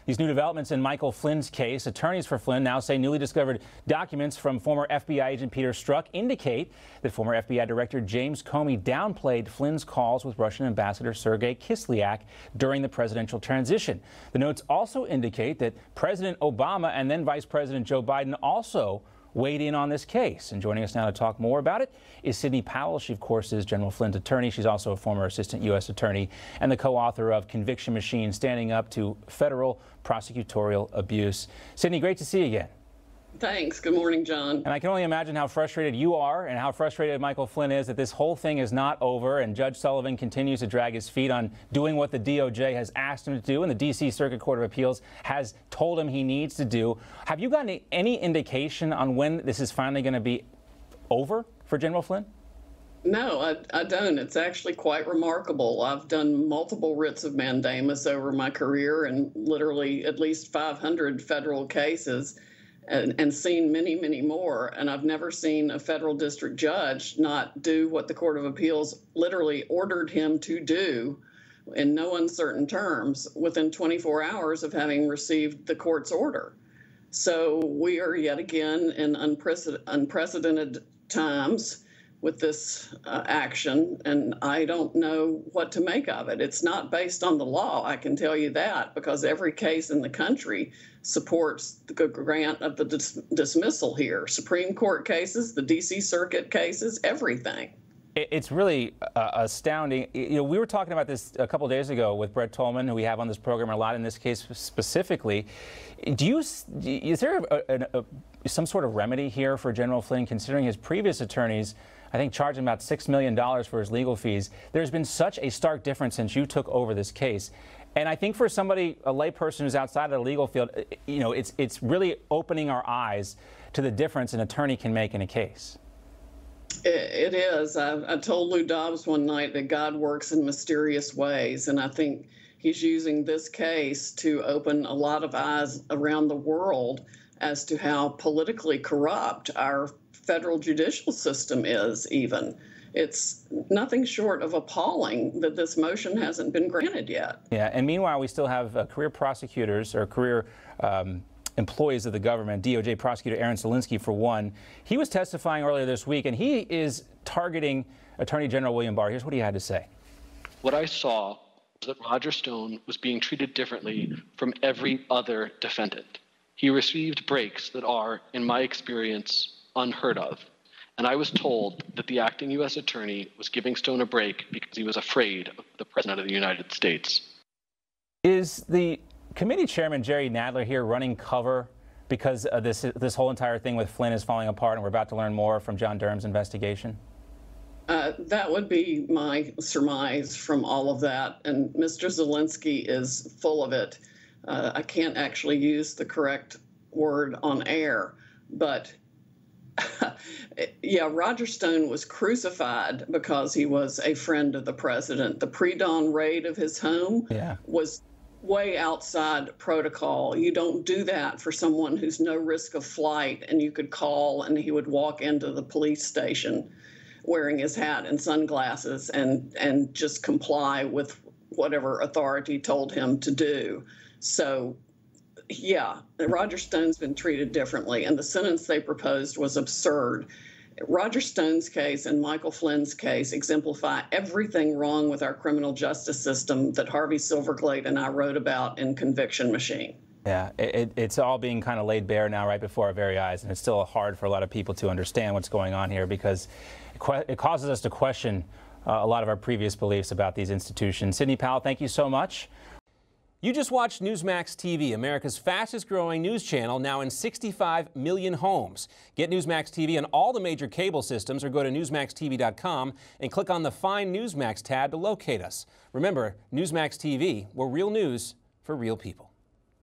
These new developments in Michael Flynn's case. Attorneys for Flynn now say newly discovered documents from former FBI agent Peter Strzok indicate that former FBI Director James Comey downplayed Flynn's calls with Russian Ambassador Sergei Kislyak during the presidential transition. The notes also indicate that President Obama and then Vice President Joe Biden also weighed in on this case. And joining us now to talk more about it is Sidney Powell. She, of course, is General Flynn's attorney. She's also a former assistant U.S. attorney and the co-author of Conviction Machine, Standing Up to Federal Prosecutorial Abuse. Sidney, great to see you again. Thanks. Good morning, John. And I can only imagine how frustrated you are and how frustrated Michael Flynn is that this whole thing is not over and Judge Sullivan continues to drag his feet on doing what the DOJ has asked him to do and the D.C. Circuit Court of Appeals has told him he needs to do. Have you gotten any indication on when this is finally going to be over for General Flynn? No, I don't. It's actually quite remarkable. I've done multiple writs of mandamus over my career and literally at least 500 federal cases. And seen many, many more. And I've never seen a federal district judge not do what the Court of Appeals literally ordered him to do in no uncertain terms within 24 hours of having received the court's order. So we are yet again in unprecedented times with this action, and I don't know what to make of it. It's not based on the law, I can tell you that, because every case in the country supports the grant of the dismissal here. Supreme Court cases, the D.C. Circuit cases, everything. It's really astounding. You know, we were talking about this a couple of days ago with Brett Tolman, who we have on this program a lot in this case specifically. Is there some sort of remedy here for General Flynn, considering his previous attorneys, I think, charged him about $6 million for his legal fees? There's been such a stark difference since you took over this case. And I think for somebody, a layperson who's outside of the legal field, you know, it's really opening our eyes to the difference an attorney can make in a case. It is. I told Lou Dobbs one night that God works in mysterious ways, and I think he's using this case to open a lot of eyes around the world as to how politically corrupt our federal judicial system is even. It's nothing short of appalling that this motion hasn't been granted yet. Yeah, and meanwhile, we still have career prosecutors or career employees of the government. DOJ prosecutor Aaron Zielinski, for one. He was testifying earlier this week, and he is targeting Attorney General William Barr. Here's what he had to say. What I saw was that Roger Stone was being treated differently from every other defendant. He received breaks that are, in my experience, unheard of. And I was told that the acting U.S. attorney was giving Stone a break because he was afraid of the President of the United States. Is the committee chairman, Jerry Nadler, here running cover because this whole entire thing with Flynn is falling apart and we're about to learn more from John Durham's investigation? That would be my surmise from all of that. And Mr. Zielinski is full of it. I can't actually use the correct word on air, but yeah, Roger Stone was crucified because he was a friend of the president. The pre-dawn raid of his home was way outside protocol. You don't do that for someone who's no risk of flight, and you could call and he would walk into the police station wearing his hat and sunglasses and just comply with whatever authority told him to do. So yeah, Roger Stone's been treated differently, and the sentence they proposed was absurd. Roger Stone's case and Michael Flynn's case exemplify everything wrong with our criminal justice system that Harvey Silverglate and I wrote about in Conviction Machine. Yeah, it's all being kind of laid bare now right before our very eyes, and it's still hard for a lot of people to understand what's going on here because it causes us to question a lot of our previous beliefs about these institutions. Sidney Powell, thank you so much. You just watched Newsmax TV, America's fastest growing news channel, now in 65 million homes. Get Newsmax TV on all the major cable systems or go to newsmaxtv.com and click on the Find Newsmax tab to locate us. Remember, Newsmax TV, we're real news for real people.